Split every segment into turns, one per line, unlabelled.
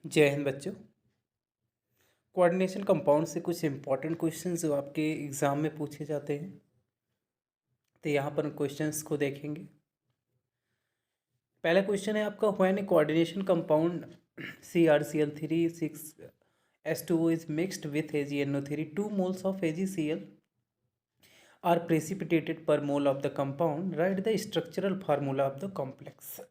जय हिंद बच्चों। Coordination compound से कुछ इंपॉर्टेंट क्वेश्चंस जो आपके एग्ज़ाम में पूछे जाते हैं, तो यहाँ पर क्वेश्चंस को देखेंगे। पहला क्वेश्चन है आपका, when a coordination compound CrCl3 6H2O is mixed with AgNO3 2 moles of AgCl are precipitated per mole of the compound, write the structural formula of the complex.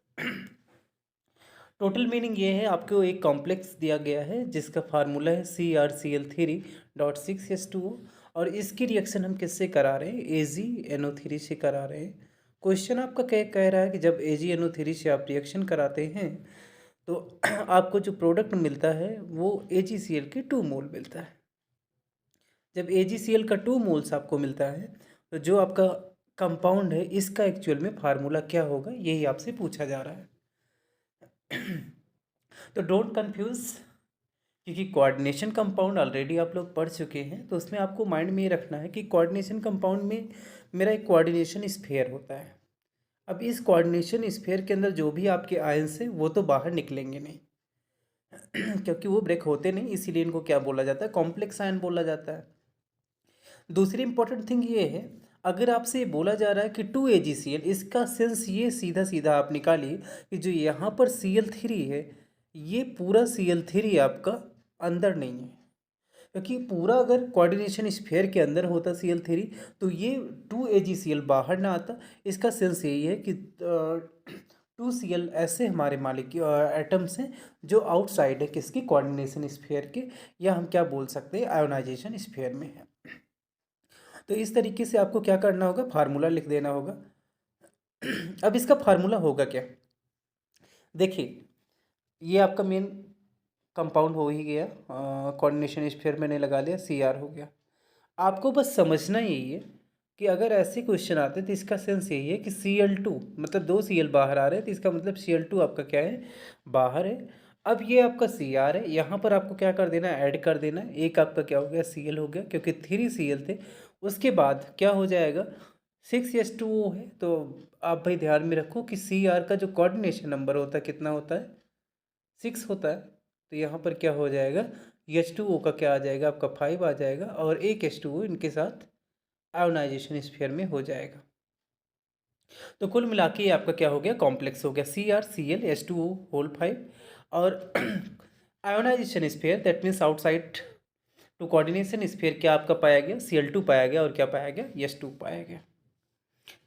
Total meaning ये है, आपको एक complex दिया गया है जिसका फार्मूला है CrCl3.6H2O और इसकी रिएक्शन हम किससे करा रहे हैं? AgNO3 से करा रहे हैं। क्वेश्चन आपका कह रहा है कि जब AgNO3 से आप रिएक्शन कराते हैं तो आपको जो प्रोडक्ट मिलता है वो AgCl के 2 मोल मिलता है। जब AgCl का 2 मोल्स आपको मिलता है तो जो आपका कंपाउंड है इसका एक्चुअल में फार्मूला क्या होगा, यही आपसे पूछा जा रहा है। तो डोंट कंफ्यूज, क्योंकि कोऑर्डिनेशन कंपाउंड ऑलरेडी आप लोग पढ़ चुके हैं, तो उसमें आपको माइंड में ये रखना है कि कोऑर्डिनेशन कंपाउंड में मेरा एक कोऑर्डिनेशन स्फीयर होता है। अब इस कोऑर्डिनेशन स्फीयर के अंदर जो भी आपके आयंस हैं वो तो बाहर निकलेंगे नहीं क्योंकि वो ब्रेक होते नहीं, इसीलिए इनको क्या बोला जाता है? कॉम्प्लेक्स आयन बोला जाता है। दूसरी इंपॉर्टेंट थिंग ये है, अगर आपसे ये बोला जा रहा है कि 2AgCl, इसका सेंस ये सीधा सीधा आप निकालिए कि जो यहाँ पर Cl3 है ये पूरा Cl3 आपका अंदर नहीं है, क्योंकि पूरा अगर कोऑर्डिनेशन स्फीयर के अंदर होता Cl3 तो ये 2AgCl बाहर ना आता। इसका सेंस यही है कि 2Cl ऐसे हमारे मालिक एटम्स हैं जो आउटसाइड है किसकी? कोऑर्डिनेशन स्फीयर के, या हम क्या बोल सकते हैं? आयोनाइजेशन स्फीयर में है। तो इस तरीके से आपको क्या करना होगा? फार्मूला लिख देना होगा। अब इसका फार्मूला होगा क्या? देखिए, ये आपका मेन कंपाउंड हो ही गया, कोऑर्डिनेशन स्फीयर मैंने लगा लिया, Cr हो गया। आपको बस समझना यही है कि अगर ऐसे क्वेश्चन आते तो इसका सेंस यही है कि Cl2 मतलब 2 Cl बाहर आ रहे हैं, तो इसका मतलब Cl2 आपका क्या है? बाहर है। अब ये आपका Cr है, यहाँ पर आपको क्या कर देना है? ऐड कर देना है। एक आपका क्या हो गया? Cl हो गया, क्योंकि 3 Cl थे। उसके बाद क्या हो जाएगा? 6H2O है। तो आप भाई ध्यान में रखो कि Cr का जो कोऑर्डिनेशन नंबर होता है कितना होता है? 6 होता है। तो यहाँ पर क्या हो जाएगा? H2O का क्या आ जाएगा? आपका 5 आ जाएगा, और एक H2O इनके साथ आयोनाइजेशन स्फीयर में हो जाएगा। तो कुल मिला के ये आपका क्या हो गया? कॉम्प्लेक्स हो गया CrClH2O होल 5, और ionization sphere that means outside to coordination sphere क्या आपका पाया गया? Cl2 पाया गया, और क्या पाया गया? H2 पाया गया।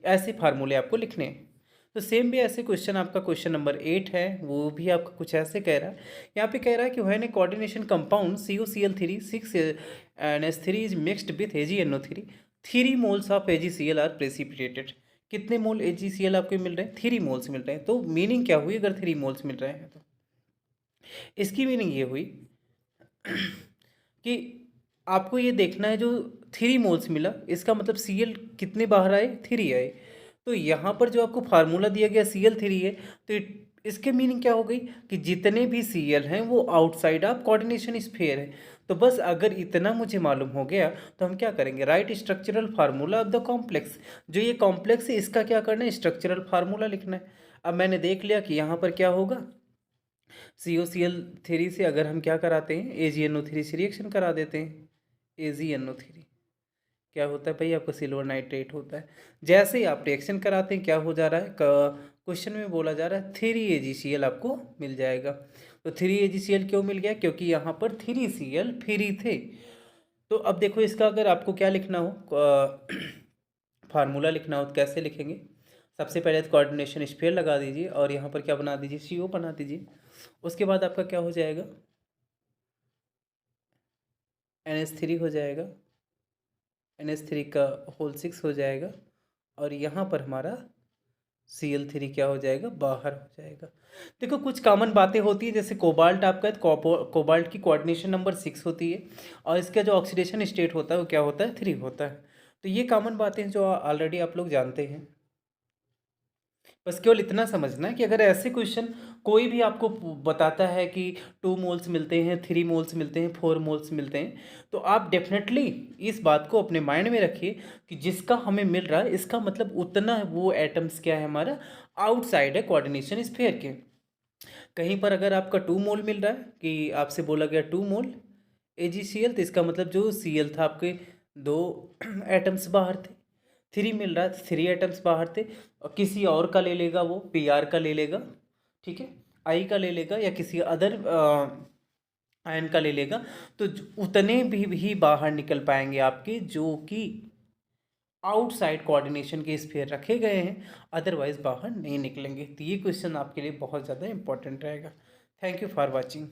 ऐसे फार्मूले आपको लिखने हैं। तो सेम भी ऐसे क्वेश्चन आपका क्वेश्चन नंबर 8 है, वो भी आपका कुछ ऐसे कह रहा है। यहाँ पे कह रहा है कि when a coordination compound CuCl3 6NH3 is mixed with AgNO3 3 moles of AgCl are precipitated. कितने मोल AgCl आपको मिल रहे हैं? 3 मोल्स मिल रहे हैं। तो मीनिंग क्या हुई अगर 3 मोल्स मिल रहे हैं? तो इसकी मीनिंग ये हुई कि आपको ये देखना है, जो 3 मोल्स मिला इसका मतलब Cl कितने बाहर आए? 3 आए। तो यहाँ पर जो आपको फार्मूला दिया गया Cl3 है, तो इसके मीनिंग क्या हो गई कि जितने भी Cl हैं वो आउटसाइड ऑफ कोऑर्डिनेशन स्फीयर है। तो बस अगर इतना मुझे मालूम हो गया तो हम क्या करेंगे? Right structural formula of the complex. जो ये कॉम्प्लेक्स है इसका क्या करना है? स्ट्रक्चरल फार्मूला लिखना है। अब मैंने देख लिया कि यहाँ पर क्या होगा, CuCl3 से अगर हम क्या कराते हैं? AgNO3 से रिएक्शन करा देते हैं। AgNO3 क्या होता है भाई? आपका सिल्वर नाइट्रेट होता है। जैसे ही आप रिएक्शन कराते हैं क्या हो जा रहा है? क्वेश्चन में बोला जा रहा है 3AgCl आपको मिल जाएगा। तो 3AgCl क्यों मिल गया? क्योंकि यहाँ पर 3Cl फ्री थे। तो अब देखो, इसका अगर आपको क्या लिखना हो, फार्मूला लिखना हो, तो कैसे लिखेंगे? सबसे पहले तो कोऑर्डिनेशन स्फीयर लगा दीजिए और यहाँ पर क्या बना दीजिए? CO बना दीजिए। उसके बाद आपका क्या हो जाएगा? NH3 हो जाएगा, NH3 का होल 6 हो जाएगा, और यहाँ पर हमारा Cl3 क्या हो जाएगा? बाहर हो जाएगा। देखो, कुछ कॉमन बातें होती है, जैसे कोबाल्ट आपका है, कोबाल्ट की कोऑर्डिनेशन नंबर 6 होती है, और इसका जो ऑक्सीडेशन स्टेट होता है वो क्या होता है? 3 होता है। तो ये कॉमन बातें हैं जो ऑलरेडी आप लोग जानते हैं। बस केवल इतना समझना है कि अगर ऐसे क्वेश्चन कोई भी आपको बताता है कि 2 मोल्स मिलते हैं, 3 मोल्स मिलते हैं, 4 मोल्स मिलते हैं, तो आप डेफिनेटली इस बात को अपने माइंड में रखिए कि जिसका हमें मिल रहा है इसका मतलब उतना वो एटम्स क्या है? हमारा आउटसाइड है कोऑर्डिनेशन स्फीयर के। कहीं पर अगर आपका 2 मोल मिल रहा है कि आपसे बोला गया 2 मोल AgCl, तो इसका मतलब जो Cl था आपके 2 एटम्स बाहर थे। 3 मिल रहा है, 3 एटम्स बाहर थे। और किसी और का ले लेगा, वो Pr का ले लेगा, ठीक है, I का ले लेगा या किसी अदर आयन का ले लेगा, तो उतने भी बाहर निकल पाएंगे आपके जो कि आउटसाइड कोऑर्डिनेशन के स्फीयर रखे गए हैं, अदरवाइज बाहर नहीं निकलेंगे। तो ये क्वेश्चन आपके लिए बहुत ज़्यादा इंपॉर्टेंट रहेगा। Thank you for watching.